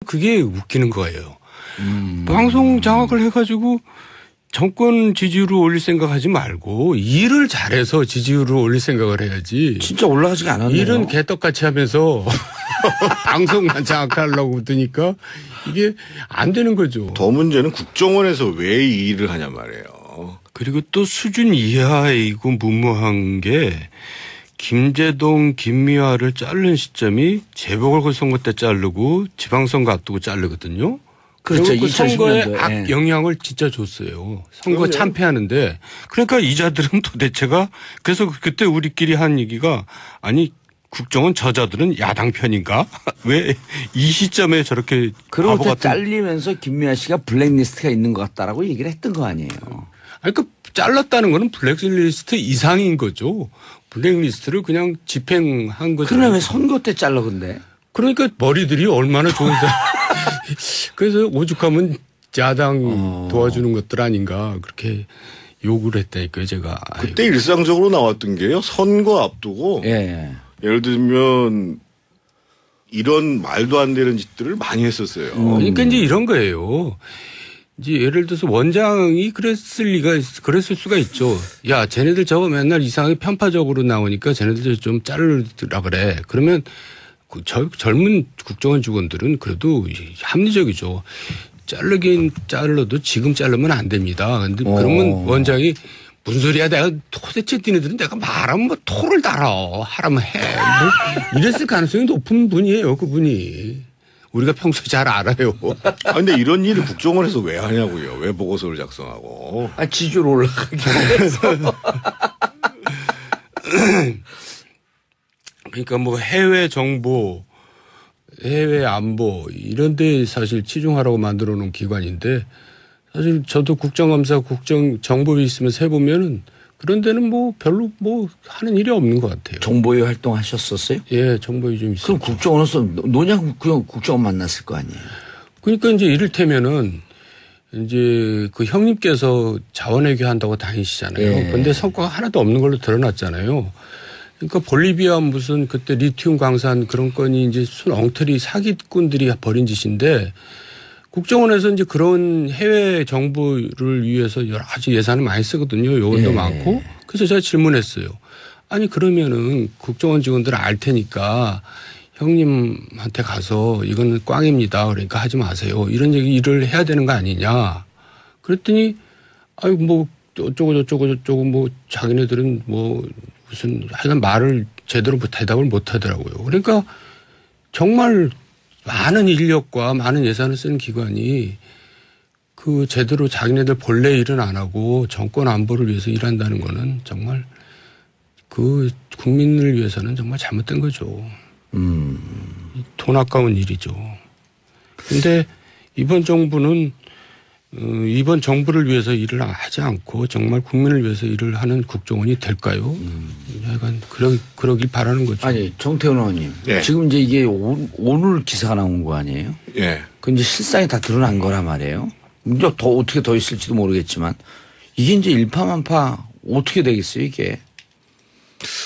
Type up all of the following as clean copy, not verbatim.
그게 웃기는 거예요. 방송 장악을 해가지고 정권 지지율을 올릴 생각하지 말고 일을 잘해서 지지율을 올릴 생각을 해야지. 진짜 올라가지가 않았네요. 일은 개떡같이 하면서 방송만 장악하려고 드니까 이게 안 되는 거죠. 더 문제는 국정원에서 왜 이 일을 하냐 말이에요. 그리고 또 수준 이하이고 무모한 게 김제동, 김미화를 자른 시점이 재보궐선거 때 자르고 지방선거 앞두고 자르거든요. 그렇죠. 그 선거에 2010년도에. 악 영향을 진짜 줬어요. 선거 참패하는데. 그러니까 이 자들은 도대체가 그래서 그때 우리끼리 한 얘기가 아니 국정원 저자들은 야당 편인가? 왜 이 시점에 저렇게 그러고 바보 같은. 잘리면서 김미아 씨가 블랙리스트가 있는 것 같다라고 얘기를 했던 거 아니에요. 아니 그 잘랐다는 거는 블랙리스트 이상인 거죠. 블랙리스트를 그냥 집행한 거죠. 그러나 왜 선거 때 잘라 근데? 그러니까 머리들이 얼마나 좋은 사람. 그래서 오죽하면 야당 도와주는 것들 아닌가 그렇게 욕을 했다니까요 제가. 그때 일상적으로 나왔던 게요. 선거 앞두고 예. 예를 들면 이런 말도 안 되는 짓들을 많이 했었어요. 그러니까 이제 이런 거예요. 이제 예를 들어서 원장이 그랬을 수가 있죠. 야, 쟤네들 저거 맨날 이상하게 편파적으로 나오니까 쟤네들 좀 자르라 그래. 그러면 젊은 국정원 직원들은 그래도 합리적이죠. 자르긴 잘라도 지금 자르면 안 됩니다. 근데 그러면 원장이 무슨 소리야? 내가 도대체 니네들은 내가 말하면 뭐 토를 달아. 하라면 해. 뭐 이랬을 가능성이 높은 분이에요. 그분이. 우리가 평소에 잘 알아요. 아, 근데 이런 일을 국정원에서 왜 하냐고요. 왜 보고서를 작성하고. 아, 지지율 올라가기 위해서. 그러니까 뭐 해외 정보, 해외 안보 이런 데 사실 치중하라고 만들어 놓은 기관인데 사실 저도 국정감사 정보위 있으면서 해보면은 그런 데는 뭐 별로 뭐 하는 일이 없는 것 같아요. 정보위 활동하셨었어요? 예, 정보위 좀 있어요. 그럼 국정원에서 노냥 그냥 국정원 만났을 거 아니에요? 그러니까 이제 이를테면은 이제 그 형님께서 자원외교 한다고 다니시잖아요. 예. 그런데 성과가 하나도 없는 걸로 드러났잖아요. 그러니까 볼리비아 무슨 그때 리튬 광산 그런 건이 이제 순 엉터리 사기꾼들이 벌인 짓인데 국정원에서 이제 그런 해외 정보를 위해서 여러 가지 예산을 많이 쓰거든요. 요원도 예. 많고. 그래서 제가 질문했어요. 아니 그러면은 국정원 직원들 알 테니까 형님한테 가서 이거는 꽝입니다. 그러니까 하지 마세요. 이런 일을 해야 되는 거 아니냐. 그랬더니 아유 뭐 어쩌고 뭐 자기네들은 뭐 무슨 하여간 말을 제대로 대답을 못 하더라고요. 그러니까 정말 많은 인력과 많은 예산을 쓰는 기관이 그 제대로 자기네들 본래 일은 안 하고 정권 안보를 위해서 일한다는 거는 정말 그 국민을 위해서는 정말 잘못된 거죠. 돈 아까운 일이죠. 그런데 이번 정부는 이번 정부를 위해서 일을 하지 않고 정말 국민을 위해서 일을 하는 국정원이 될까요? 약간 그러길 바라는 거죠. 아니 정태훈 의원님. 예. 지금 이제 이게 오늘 기사가 나온 거 아니에요? 예. 그 이제 실상이 다 드러난 거란 말이에요. 이제 더 어떻게 더 있을지도 모르겠지만 이게 이제 일파만파 어떻게 되겠어요 이게?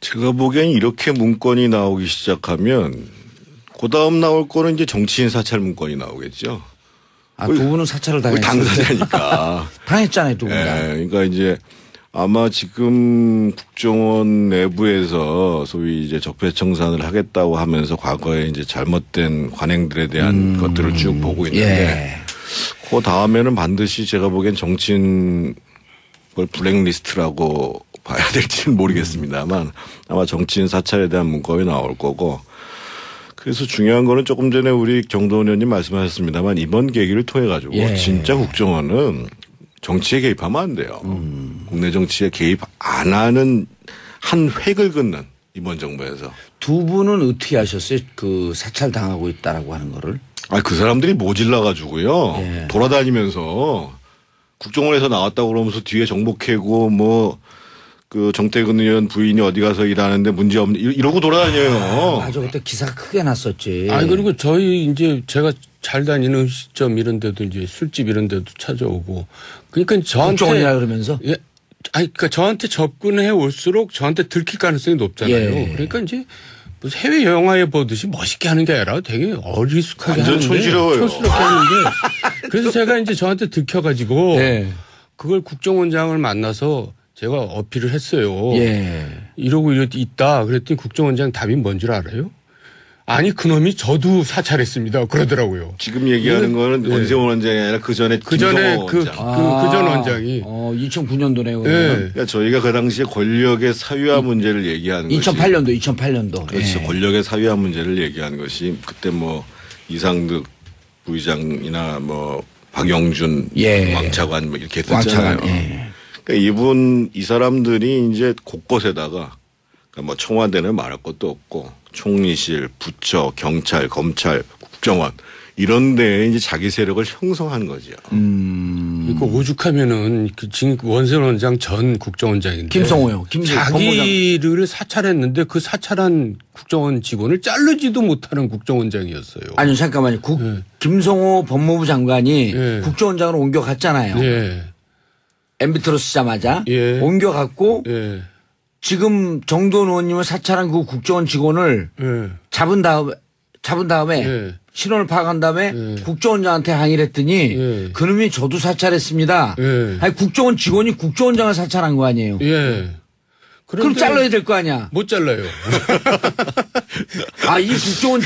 제가 보기엔 이렇게 문건이 나오기 시작하면 그다음 나올 거는 이제 정치인 사찰 문건이 나오겠죠. 아, 두 분은 사찰을 당했어요. 당사자니까. 당했잖아요, 두 분 다. 그러니까 이제 아마 지금 국정원 내부에서 소위 이제 적폐청산을 하겠다고 하면서 과거에 이제 잘못된 관행들에 대한 것들을 쭉 보고 있는데 그 다음에는 반드시 제가 보기엔 정치인 걸 블랙리스트라고 봐야 될지는 모르겠습니다만 아마 정치인 사찰에 대한 문건이 나올 거고 그래서 중요한 거는 조금 전에 우리 정도원 의원님 말씀하셨습니다만 이번 계기를 통해 가지고 진짜 국정원은 정치에 개입하면 안 돼요. 국내 정치에 개입 안 하는 한 획을 긋는 이번 정부에서. 두 분은 어떻게 하셨어요? 그 사찰 당하고 있다라고 하는 거를? 아, 그 사람들이 모질라 가지고요. 돌아다니면서 국정원에서 나왔다고 그러면서 뒤에 정보 캐고 뭐 그 정태근 의원 부인이 어디 가서 일하는데 문제 없는 이러고 돌아다녀요. 맞아, 그때 기사가 크게 났었지. 아니 그리고 저희 이제 제가 잘 다니는 음식점 이런 데도 이제 술집 이런 데도 찾아오고 그러니까 저한테 국정원이라 그러면서 아니 그러니까 저한테 접근해 올수록 저한테 들킬 가능성이 높잖아요. 예. 그러니까 이제 무슨 해외 영화에 보듯이 멋있게 하는 게 아니라 되게 어리숙하게 완전 하는데 촌스러워요. 촌스럽게 하는데 그래서 제가 이제 저한테 들켜가지고 예. 그걸 국정원장을 만나서 제가 어필을 했어요. 예. 이러고 있다. 그랬더니 국정원장 답이 뭔 줄 알아요? 아니 그놈이 저도 사찰했습니다. 그러더라고요. 지금 얘기하는 거는 네. 원세훈 원장이 아니라 그 전에 그 전에 김성호 그 원장. 전 원장이 2009년도네요. 네. 그러니까 저희가 그 당시에 권력의 사유화 문제를 얘기하는 것이 2008년도. 그렇죠. 예. 권력의 사유화 문제를 얘기하는 것이 그때 뭐 이상득 부의장이나 뭐 박영준 예. 왕차관 뭐 이렇게 했었잖아요. 왕차관. 예. 그러니까 이 사람들이 이제 곳곳에다가 그러니까 뭐 청와대는 말할 것도 없고 총리실, 부처, 경찰, 검찰, 국정원 이런 데에 이제 자기 세력을 형성한 거죠. 그 오죽하면은 그 지금 원세훈 원장 전 국정원장인데 김성호요. 자기를 사찰했는데 그 사찰한 국정원 직원을 자르지도 못하는 국정원장이었어요. 아니요, 잠깐만요. 네. 김성호 법무부 장관이 예. 국정원장으로 옮겨갔잖아요. 예. MB 들어서자마자 예. 옮겨갔고 예. 지금 정도원 의원님을 사찰한 그 국정원 직원을 예. 잡은 다음에 예. 신원을 파악한 다음에 예. 국정원장한테 항의를 했더니 예. 그놈이 저도 사찰했습니다. 예. 아니 국정원 직원이 국정원장을 사찰한 거 아니에요. 예. 그럼 그런데 잘라야 될 거 아니야. 못 잘라요. 아, 이 국정원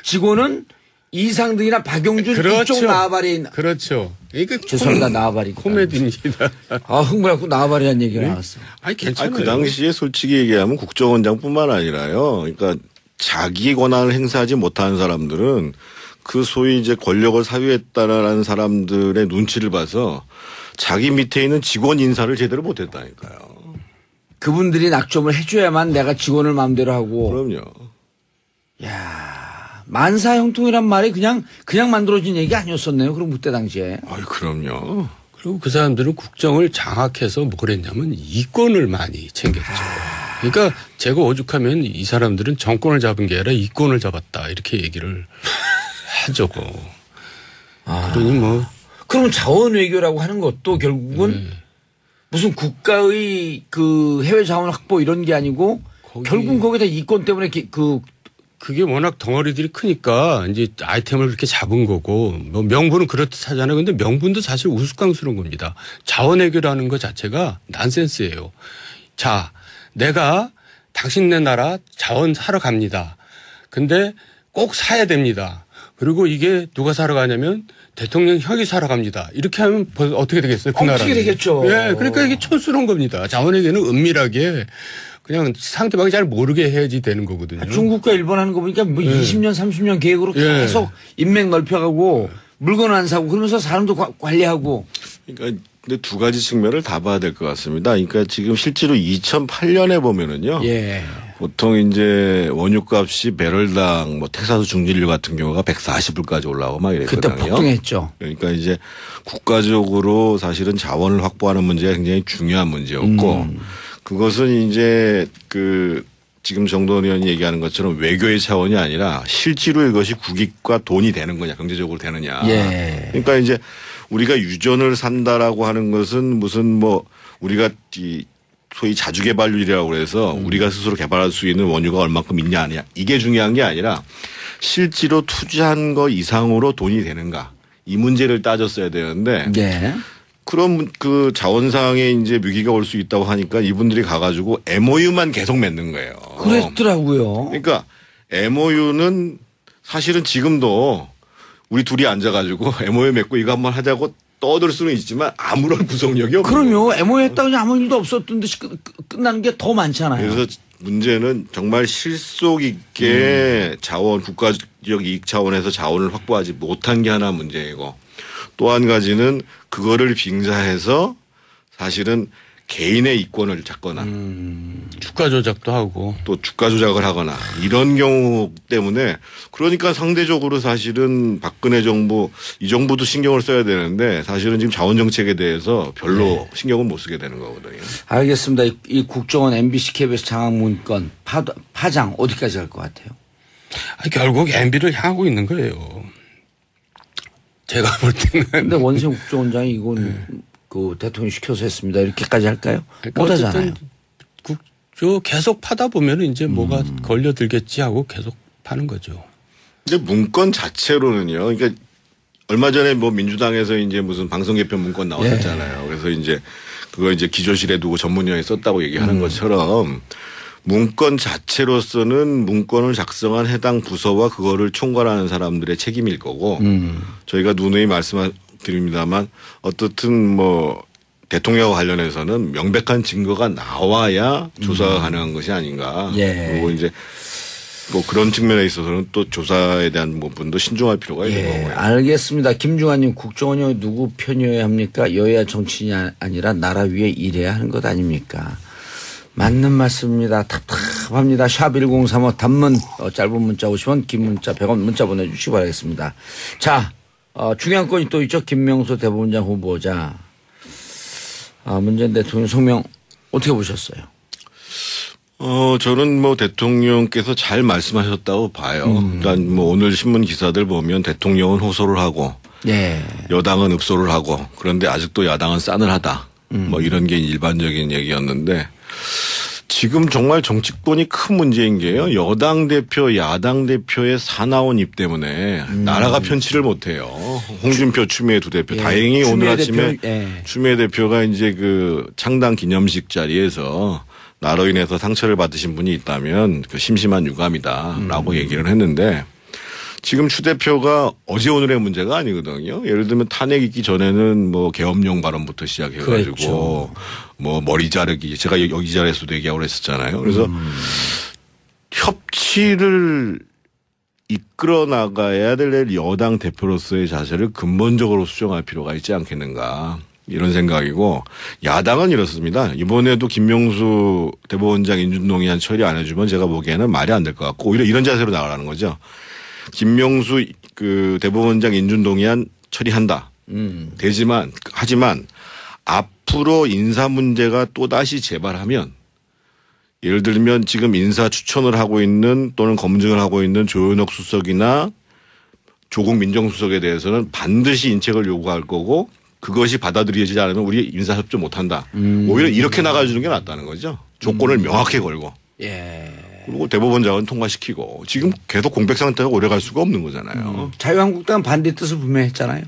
직원은 이상득이나 박용준 그렇죠. 이쪽 나와바리. 그렇죠. 그러니까 죄송합니다. 나와바리. 코미디입니다. 아, 흥분해갖고 나와바리라는 얘기가 나왔어. 아니 괜찮아요. 그 당시에 솔직히 얘기하면 국정원장뿐만 아니라요. 그러니까 자기 권한을 행사하지 못하는 사람들은 그 소위 이제 권력을 사유했다라는 사람들의 눈치를 봐서 자기 밑에 있는 직원 인사를 제대로 못했다니까요. 그분들이 낙점을 해줘야만 내가 직원을 마음대로 하고. 그럼요. 야, 만사형통이란 말이 그냥 만들어진 얘기 아니었었네요. 그럼 그때 당시에. 아이 그럼요. 그리고 그 사람들은 국정을 장악해서 뭘 했냐면 이권을 많이 챙겼죠. 그러니까 제가 오죽하면 이 사람들은 정권을 잡은 게 아니라 이권을 잡았다 이렇게 얘기를 하죠. 그러니 뭐 그러면 자원 외교라고 하는 것도 결국은 무슨 국가의 그 해외 자원 확보 이런 게 아니고 결국은 거기다 이권 때문에 그게 워낙 덩어리들이 크니까 이제 아이템을 그렇게 잡은 거고 뭐 명분은 그렇듯 하잖아요. 근데 명분도 사실 우스꽝스러운 겁니다. 자원외교라는 것 자체가 난센스예요. 자, 내가 당신네 나라 자원 사러 갑니다. 근데 꼭 사야 됩니다. 그리고 이게 누가 사러 가냐면 대통령 형이 사러 갑니다. 이렇게 하면 어떻게 되겠어요? 그 나라는. 어떻게 되겠죠. 예, 그러니까 이게 촌스러운 겁니다. 자원외교는 은밀하게 그냥 상대방이 잘 모르게 해야지 되는 거거든요. 중국과 일본 하는 거 보니까 뭐 20년, 30년 계획으로 계속 인맥 넓혀가고 물건 안 사고 그러면서 사람도 관리하고. 그러니까 근데 두 가지 측면을 다 봐야 될 것 같습니다. 그러니까 지금 실제로 2008년에 보면은요. 예. 보통 이제 원유값이 배럴당 뭐 텍사스 중진유 같은 경우가 140불까지 올라오고 막 그때 이랬거든요. 폭등했죠. 그러니까 이제 국가적으로 사실은 자원을 확보하는 문제가 굉장히 중요한 문제였고 그것은 이제 그 지금 정도원 의원이 얘기하는 것처럼 외교의 차원이 아니라 실제로 이것이 국익과 돈이 되는 거냐 경제적으로 되느냐. 예. 그러니까 이제 우리가 유전을 산다라고 하는 것은 무슨 뭐 우리가 이 소위 자주개발률이라고 해서 우리가 스스로 개발할 수 있는 원유가 얼마큼 있냐 아니냐 이게 중요한 게 아니라 실제로 투자한 거 이상으로 돈이 되는가 이 문제를 따졌어야 되는데 네. 그럼 그 자원상에 이제 위기가 올 수 있다고 하니까 이분들이 가가지고 MOU만 계속 맺는 거예요. 그랬더라고요. 그러니까 MOU는 사실은 지금도 우리 둘이 앉아가지고 MOU 맺고 이거 한번 하자고 떠들 수는 있지만 아무런 구속력이 없는 그럼요. MOU 했다고 그냥 아무 일도 없었던 듯이 끝나는 게 더 많잖아요. 그래서 문제는 정말 실속 있게 자원 국가적 이익 차원에서 자원을 확보하지 못한 게 하나 문제이고 또 한 가지는 그거를 빙자해서 사실은 개인의 이권을 잡거나 주가 조작도 하고 또 주가 조작을 하거나 이런 경우 때문에 그러니까 상대적으로 사실은 박근혜 정부 이 정부도 신경을 써야 되는데 사실은 지금 자원 정책에 대해서 별로 신경을 못 쓰게 되는 거거든요. 알겠습니다. 이 국정원 MBC KBS 장학문건 파장 어디까지 갈 것 같아요? 결국 MB를 향하고 있는 거예요. 제가 볼 때는. 근데 원세훈 국정원장이 이건 그 대통령이 시켜서 했습니다. 이렇게까지 할까요? 그러니까 못 하잖아요. 저 계속 파다 보면 이제 뭐가 걸려들겠지 하고 계속 파는 거죠. 근데 문건 자체로는요. 그러니까 얼마 전에 뭐 민주당에서 이제 무슨 방송 개편 문건 나왔었잖아요. 그래서 이제 그거 이제 기조실에 두고 전문위원회 썼다고 얘기하는 것처럼 문건 자체로서는 문건을 작성한 해당 부서와 그거를 총괄하는 사람들의 책임일 거고 저희가 누누이 말씀드립니다만 어떻든 뭐 대통령과 관련해서는 명백한 증거가 나와야 조사가 가능한 것이 아닌가. 예. 그리고 이제 뭐 그런 측면에 있어서는 또 조사에 대한 부분도 신중할 필요가 있는 거고요. 알겠습니다. 김중환님 국정원이 누구 편이어야 합니까? 여야 정치인이 아니라 나라 위에 일해야 하는 것 아닙니까? 맞는 말씀입니다. 답답합니다. 샵 1035 단문 짧은 문자 50원 긴 문자 100원 문자 보내주시기 바라겠습니다. 자 중요한 건이 또 있죠. 김명수 대법원장 후보자. 문재인 대통령 성명 어떻게 보셨어요? 저는 뭐 대통령께서 잘 말씀하셨다고 봐요. 일단 뭐 오늘 신문 기사들 보면 대통령은 호소를 하고 예. 여당은 읍소를 하고 그런데 아직도 야당은 싸늘하다. 뭐 이런 게 일반적인 얘기였는데 지금 정말 정치권이 큰 문제인 게요. 여당 대표, 야당 대표의 사나운 입 때문에 나라가 편치를 못해요. 홍준표, 추미애 두 대표. 예. 다행히 오늘 아침에 대표, 예. 추미애 대표가 이제 그 창당 기념식 자리에서 나로 인해서 상처를 받으신 분이 있다면 그 심심한 유감이다라고 얘기를 했는데 지금 추 대표가 어제 오늘의 문제가 아니거든요. 예를 들면 탄핵 있기 전에는 뭐 계엄령 발언부터 시작해가지고 그렇죠. 뭐 머리 자르기 제가 여기 자리에서도 얘기하고 그랬었잖아요. 그래서 협치를 이끌어 나가야 될 여당 대표로서의 자세를 근본적으로 수정할 필요가 있지 않겠는가. 이런 생각이고 야당은 이렇습니다. 이번에도 김명수 대법원장 인준동의안 처리 안 해주면 제가 보기에는 말이 안 될 것 같고 오히려 이런 자세로 나가라는 거죠. 김명수 그 대법원장 인준동의안 처리한다. 하지만 앞으로 인사 문제가 또다시 재발하면 예를 들면 지금 인사 추천을 하고 있는 또는 검증을 하고 있는 조현옥 수석이나 조국 민정수석에 대해서는 반드시 인책을 요구할 거고 그것이 받아들여지지 않으면 우리 인사협조 못한다. 오히려 이렇게 나가주는 게 낫다는 거죠. 조건을 명확히 걸고. 예. 그리고 대법원장은 통과시키고 지금 계속 공백 상태가 오래 갈 수가 없는 거잖아요. 자유한국당은 반대 뜻을 분명히 했잖아요.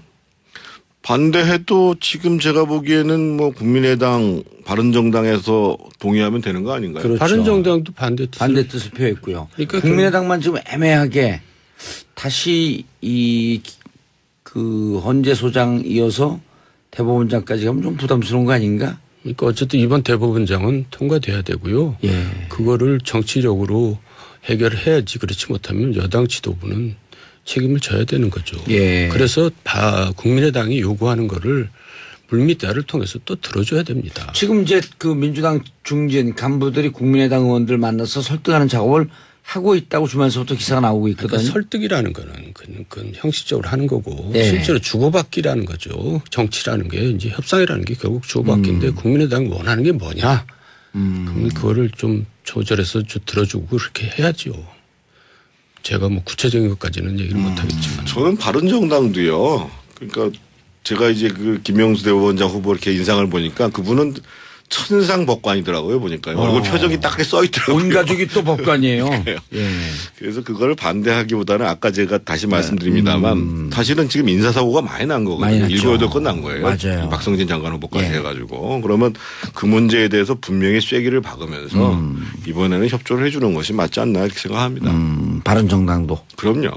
반대해도 지금 제가 보기에는 뭐 국민의당 바른정당에서 동의하면 되는 거 아닌가요? 그렇죠. 바른정당도 반대 뜻을 표했고요. 그러니까 국민의당만 지금 애매하게 다시 그 헌재 소장 이어서 대법원장까지 가면 좀 부담스러운 거 아닌가? 그러니까 어쨌든 이번 대법원장은 통과돼야 되고요. 예. 그거를 정치적으로 해결해야지 그렇지 못하면 여당 지도부는 책임을 져야 되는 거죠. 예. 그래서 국민의당이 요구하는 거를 물밑대화를 통해서 또 들어줘야 됩니다. 지금 이제 그 민주당 중진 간부들이 국민의당 의원들 만나서 설득하는 작업을 하고 있다고 주면서부터 기사가 나오고 있거든요. 그러니까 설득이라는 거는 그건 형식적으로 하는 거고 네. 실제로 주고받기라는 거죠. 정치라는 게 이제 협상이라는 게 결국 주고받기인데 국민의당이 원하는 게 뭐냐. 그럼 그거를 좀 조절해서 들어주고 그렇게 해야죠. 제가 뭐 구체적인 것까지는 얘기를 못 하겠지만. 저는 바른정당도요. 그러니까 제가 이제 그 김명수 대법원장 후보 이렇게 인상을 보니까 그분은 천상 법관이더라고요 보니까요. 얼굴 표정이 딱 써 있더라고요. 온 가족이 또 법관이에요. 예. 그래서 그걸 반대하기보다는 아까 제가 다시 말씀드립니다만 사실은 지금 인사사고가 많이 난 거거든요. 많이 났죠. 1개월도 끝난 거예요. 맞아요. 박성진 장관 후보까지 예. 해가지고. 그러면 그 문제에 대해서 분명히 쐐기를 박으면서 이번에는 협조를 해 주는 것이 맞지 않나 이렇게 생각합니다. 바른정당도. 그럼요.